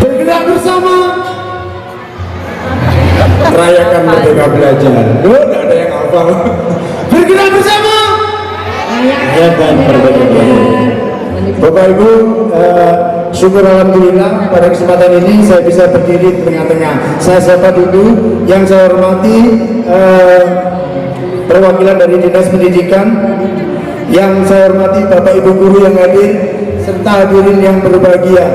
Bergerak bersama merayakan Merdeka Belajar. Tidak ada yang hafal. Bergerak bersama merayakan Merdeka Belajar. Bapak Ibu, syukur alhamdulillah pada kesempatan ini saya bisa berdiri di tengah-tengah. Saya siapa dulu, yang saya hormati perwakilan dari Dinas Pendidikan, yang saya hormati Bapak Ibu guru yang hadir serta hadirin yang berbahagia.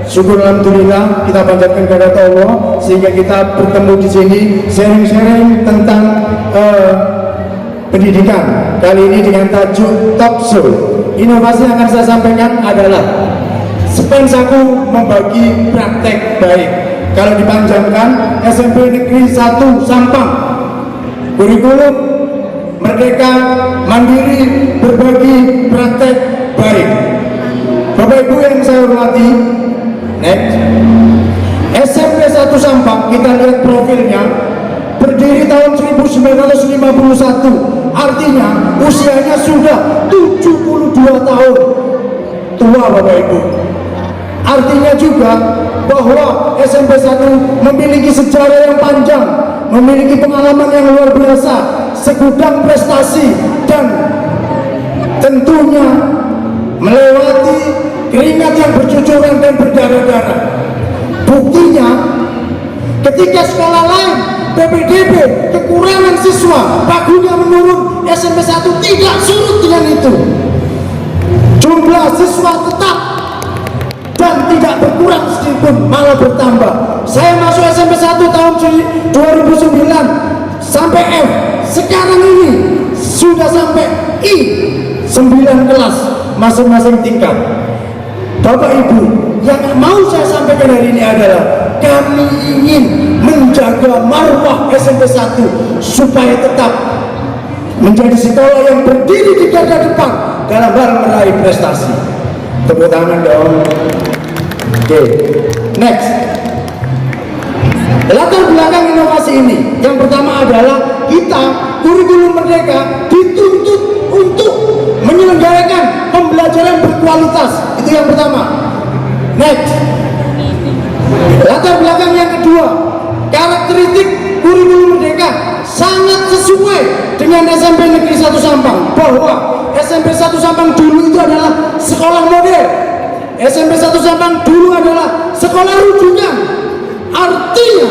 Syukur alhamdulillah kita panjatkan kepada Allah sehingga kita bertemu di sini sharing-sharing tentang pendidikan. Kali ini dengan tajuk Talk Show. Inovasi yang akan saya sampaikan adalah Spensaku membagi praktek baik. Kalau dipanjangkan, SMP Negeri 1 Sampang, kurikulum Merdeka Mandiri berbagi praktek baik. Bapak Ibu yang saya hormati, next. SMP 1 Sampang, kita lihat profilnya, berdiri tahun 1951, artinya usianya sudah 72 tahun. Tua Bapak Ibu. Artinya juga bahwa SMP 1 memiliki sejarah yang panjang, memiliki pengalaman yang luar biasa, segudang prestasi, dan tentunya melewati keringat yang bercucuran dan berdarah-darah. Buktinya ketika sekolah lain PPDB kekurangan siswa, pagunya menurun, SMP 1 tidak surut dengan itu. Jumlah siswa tetap dan tidak berkurang sedikitpun, malah bertambah. Saya masuk SMP 1 tahun 2009 sampai F. Sekarang ini sudah sampai I, 9 kelas masing-masing tingkat. Bapak Ibu, yang mau saya sampaikan hari ini adalah kami ingin menjaga marwah SMP 1 supaya tetap menjadi sekolah yang berdiri di garda depan dalam hal meraih prestasi. Tepuk tangan dong. Oke, next. Latar belakang inovasi ini, yang pertama adalah kita kurikulum Merdeka dituntut untuk menyelenggarakan pembelajaran berkualitas. Itu yang pertama. Next. Latar belakang yang kedua, karakteristik kurikulum Merdeka sangat sesuai dengan SMP Negeri 1 Sampang, bahwa SMP 1 Sampang dulu itu adalah sekolah model. SMP 1 Sampang dulu adalah sekolah rujukan. Artinya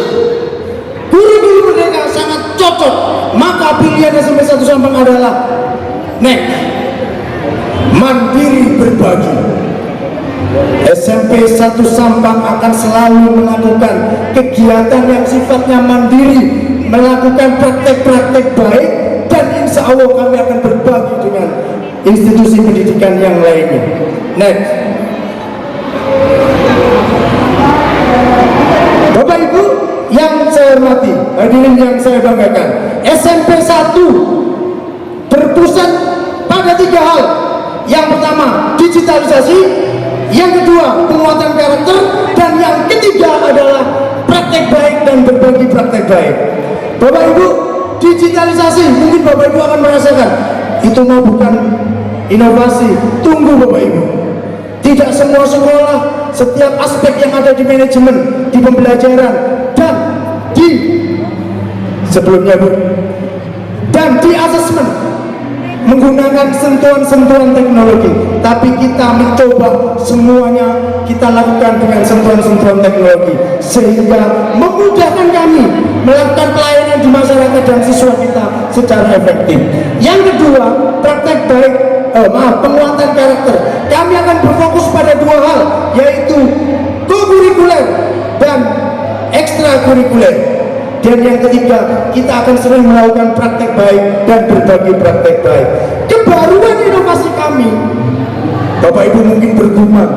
kurikulum Merdeka sangat cocok. Maka pilihan SMP 1 Sampang adalah next, mandiri berbagi. SMP 1 Sampang akan selalu melakukan kegiatan yang sifatnya mandiri, melakukan praktek-praktek baik, dan insya Allah kami akan berbagi dengan institusi pendidikan yang lainnya. Next. Bapak Ibu yang saya hormati, hadirin yang saya banggakan, SMP 1 berpusat pada 3 hal. Yang pertama, digitalisasi, yang kedua, penguatan karakter, dan yang ketiga adalah praktek baik dan berbagi praktek baik. Bapak Ibu, digitalisasi, mungkin Bapak Ibu akan merasakan itu mau bukan inovasi. Tunggu Bapak Ibu, tidak semua sekolah, setiap aspek yang ada di manajemen, di pembelajaran, dan di sebelumnya Bu, dan di asesmen menggunakan sentuhan-sentuhan teknologi, tapi kita mencoba semuanya kita lakukan dengan sentuhan-sentuhan teknologi sehingga memudahkan kami melakukan pelayanan di masyarakat dan siswa kita secara efektif. Yang kedua, praktek baik, penguatan karakter. Kami akan berfokus pada 2 hal, yaitu kokurikuler dan ekstrakurikuler. Dan yang ketiga, kita akan sering melakukan praktek baik dan berbagi praktek baik. Kebaruan inovasi kami, Bapak Ibu mungkin bergumam,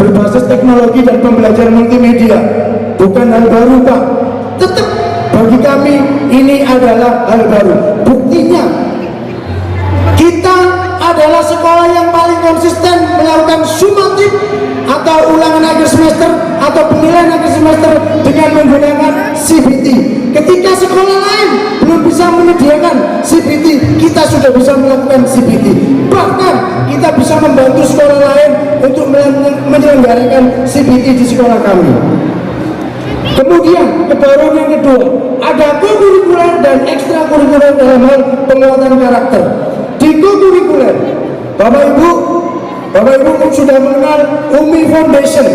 berbasis teknologi dan pembelajaran multimedia. Bukan hal baru Pak, tetap bagi kami ini adalah hal baru. Buktinya, kita adalah sekolah yang paling konsisten melakukan sumatif atau ulangan akhir semester atau penilaian akhir semester dengan menggunakan CBT. Ketika sekolah lain belum bisa menyediakan CBT, kita sudah bisa melakukan CBT. Bahkan kita bisa membantu sekolah lain untuk menyelenggarakan CBT di sekolah kami. Kemudian kebaruan yang kedua, ada co-kurikuler dan ekstrakurikuler dalam hal penguatan karakter. Di co-kurikuler, Bapak Ibu sudah mengenal UMI Foundation.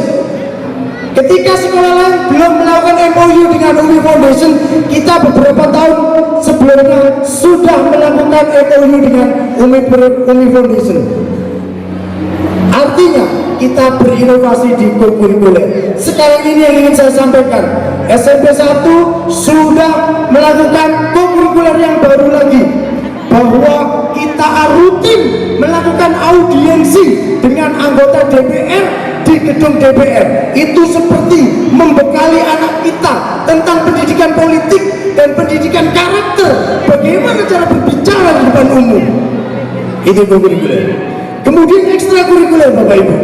Ketika sekolah lain belum melakukan MOU dengan UMI Foundation, kita beberapa tahun sebelumnya sudah melakukan MOU dengan UMI Foundation. Artinya kita berinovasi di co-kurikuler. Sekarang ini yang ingin saya sampaikan, SMP 1 sudah melakukan co-kurikuler yang baru lagi, bahwa kita rutin melakukan audiensi dengan anggota DPR di gedung DPR. Itu seperti membekali anak kita tentang pendidikan politik dan pendidikan karakter, bagaimana cara berbicara di depan umum. Itu co-kurikuler. Kemudian ekstrakurikuler, Bapak Ibu.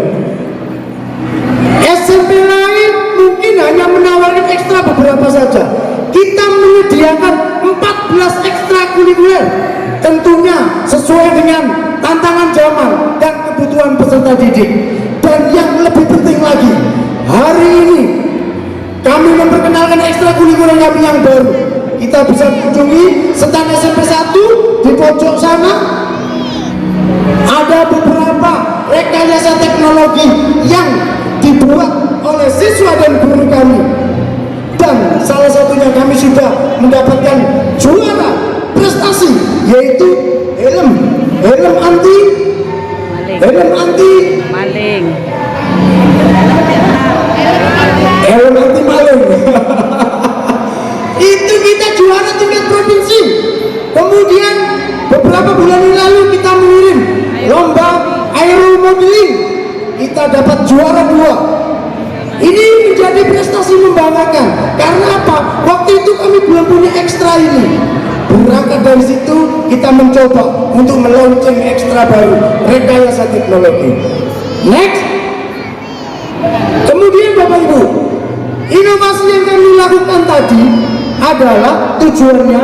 SMP lain mungkin hanya menawarkan ekstra beberapa saja. Kita menyediakan 14 ekstrakurikuler, tentunya sesuai dengan tantangan zaman dan kebutuhan peserta didik. Dan yang lebih penting lagi, hari ini kami memperkenalkan ekstrakurikuler kami yang baru. Kita bisa kunjungi stand SMP 1 di pojok sana. Ada beberapa rekayasa teknologi yang dibuat oleh siswa dan guru kami, dan salah satunya kami sudah mendapatkan juara prestasi, yaitu helm anti maling. Itu kita juara tingkat provinsi. Kemudian beberapa bulan yang lalu kita mengirim lomba aeromodeling, kita dapat juara 2. Ini menjadi prestasi membanggakan. Karena apa? Waktu itu kami belum punya ekstra ini. Berangkat dari situ kita mencoba untuk meluncurkan ekstra baru, rekayasa teknologi. Next. Kemudian Bapak Ibu, inovasi yang kami lakukan tadi adalah tujuannya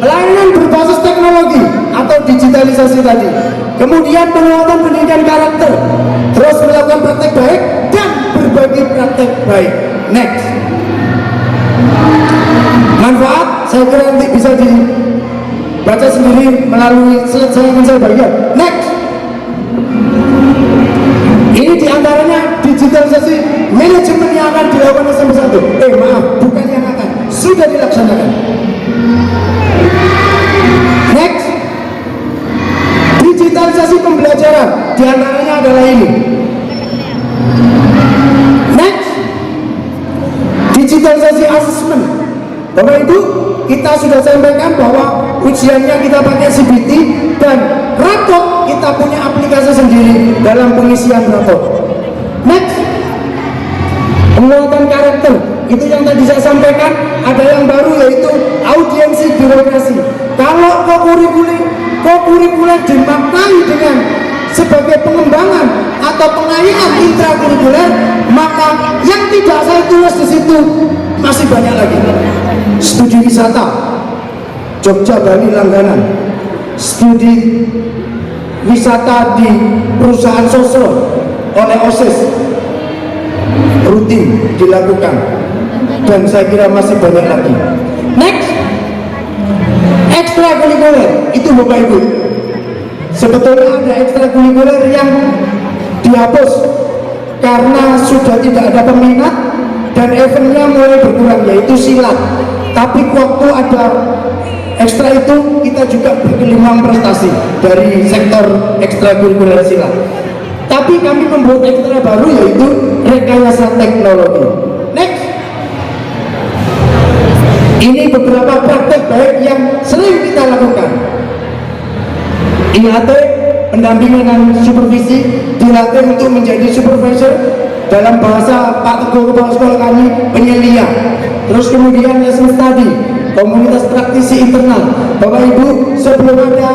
pelayanan berbasis teknologi atau digitalisasi tadi. Kemudian penguatan pendidikan karakter, terus melakukan praktek baik dan berbagi praktek baik. Next. Manfaat saya kira nanti bisa dibaca sendiri melalui slide saya yang saya bagikan. Next. Ini diantaranya digitalisasi manajemen yang akan dilakukan SMP 1. Bukan yang akan, sudah dilaksanakan. Next. Digitalisasi pembelajaran, diantaranya adalah ini. Next. Digitalisasi asesmen. Bapak Ibu, kita sudah sampaikan bahwa ujiannya kita pakai CBT, dan rapot kita punya aplikasi sendiri dalam pengisian rapot. Next. Penguatan karakter, itu yang tadi saya sampaikan. Ada yang baru, yaitu audiensi birokrasi. Kalau co-kurikuler dimaknai dengan sebagai pengembangan atau pengayaan intrakurikuler, maka yang tidak saya tulis di situ masih banyak lagi. Studi wisata Jogja, Bali, langganan. Studi wisata di perusahaan sosro oleh OSIS rutin dilakukan, dan saya kira masih banyak lagi. Next. Ekstrakurikuler itu Bapak Ibu, sebetulnya ada ekstrakurikuler yang dihapus karena sudah tidak ada peminat dan eventnya mulai berkurang, yaitu silat. Tapi waktu ada ekstra itu kita juga bergelimang prestasi dari sektor ekstrakurikuler silat. Tapi kami membuat ekstra baru, yaitu rekayasa teknologi. Next. Ini beberapa praktek baik yang sering kita lakukan. IAT, pendampingan dan supervisi, dilatih untuk menjadi supervisor. Dalam bahasa Pak Teguh kepala sekolah kami, penyelia. Terus kemudian lesson study, komunitas praktisi internal. Bapak Ibu, sebelum ada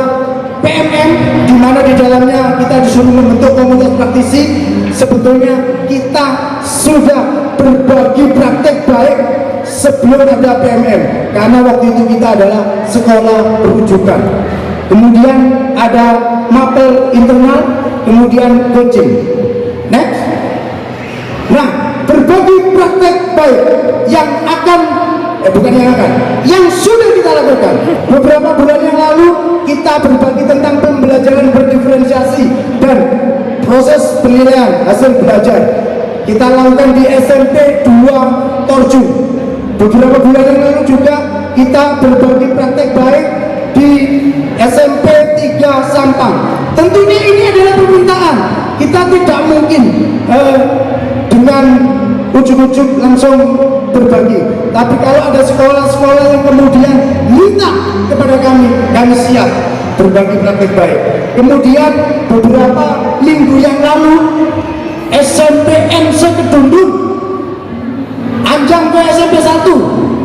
PMM, di mana di dalamnya kita disuruh membentuk komunitas praktisi, sebetulnya kita sudah berbagi praktek baik sebelum ada PMM, karena waktu itu kita adalah sekolah rujukan. Kemudian ada mapel internal, kemudian coaching. Next. Nah, praktek baik yang akan yang sudah kita lakukan. Beberapa bulan yang lalu kita berbagi tentang pembelajaran berdiferensiasi dan proses penilaian hasil belajar. Kita lakukan di SMP 2 Torju. Beberapa bulan yang lalu juga kita berbagi praktek baik di SMP 3 Sampang. Tentunya ini adalah permintaan. Kita tidak mungkin dengan ujuk-ujuk langsung berbagi. Tapi kalau ada sekolah-sekolah yang kemudian minta kepada kami siap berbagi praktek baik. Kemudian beberapa minggu yang lalu SMPN Sekedundung Anjang ke SMP 1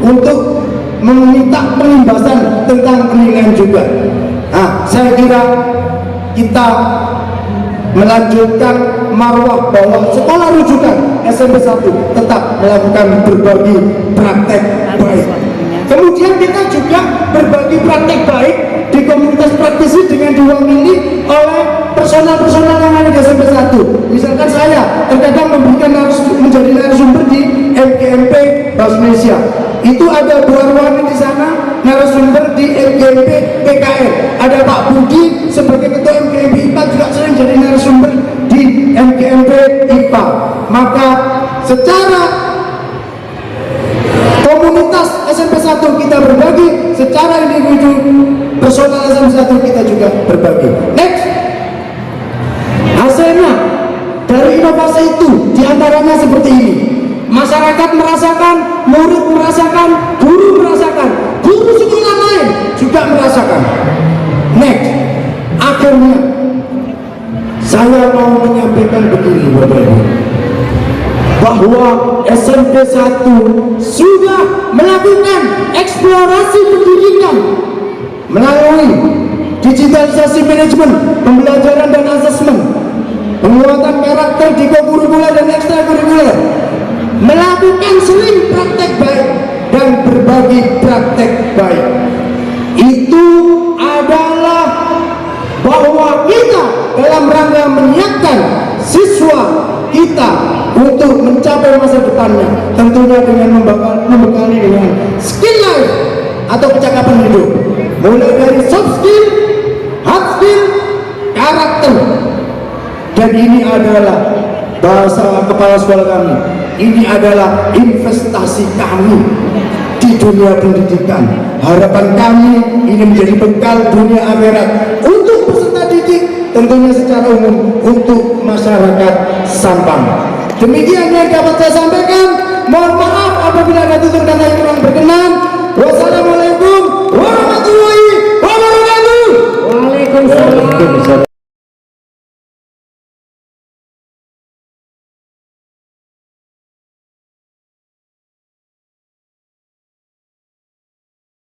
untuk meminta penimbasan tentang penilaian juga. Nah, saya kira kita melanjutkan marwah bahwa sekolah rujukan SMP 1 tetap melakukan berbagi praktek baik. Kemudian kita juga berbagi praktek baik di komunitas praktisi dengan diwakili oleh personal-personal yang ada di SMP 1. Misalkan saya terkadang menjadi narasumber di MGMP Bahasa Indonesia. Itu ada Bu Arwani di sana, narasumber di MGMP PKN. Ada Pak Budi sebagai ketua MGMP IPA juga sering jadi narasumber di MGMP IPA. Maka secara komunitas SMP 1 kita berbagi, secara individu personal SMP 1 kita juga berbagi. Next, hasilnya dari inovasi itu diantaranya seperti ini. Masyarakat merasakan, murid merasakan, guru merasakan, guru sekolah lain juga merasakan. Next, akhirnya saya mau menyampaikan begini Bapak Ibu, bahwa SMP 1 sudah melakukan eksplorasi pendidikan melalui digitalisasi manajemen, pembelajaran dan asesmen, penguatan karakter di kokurikuler dan ekstrakurikuler, melakukan sering praktek baik dan berbagi praktek baik. Itu adalah bahwa kita dalam rangka menyiapkan siswa kita untuk mencapai masa depannya, tentunya dengan membekali dengan skill life atau kecakapan hidup, mulai dari soft skill, hard skill, karakter. Dan ini adalah bahasa kepala sekolah kami, ini adalah investasi kami di dunia pendidikan. Harapan kami ini menjadi bekal dunia akhirat untuk peserta didik, tentunya secara umum untuk masyarakat Sampang. Demikian yang dapat saya sampaikan.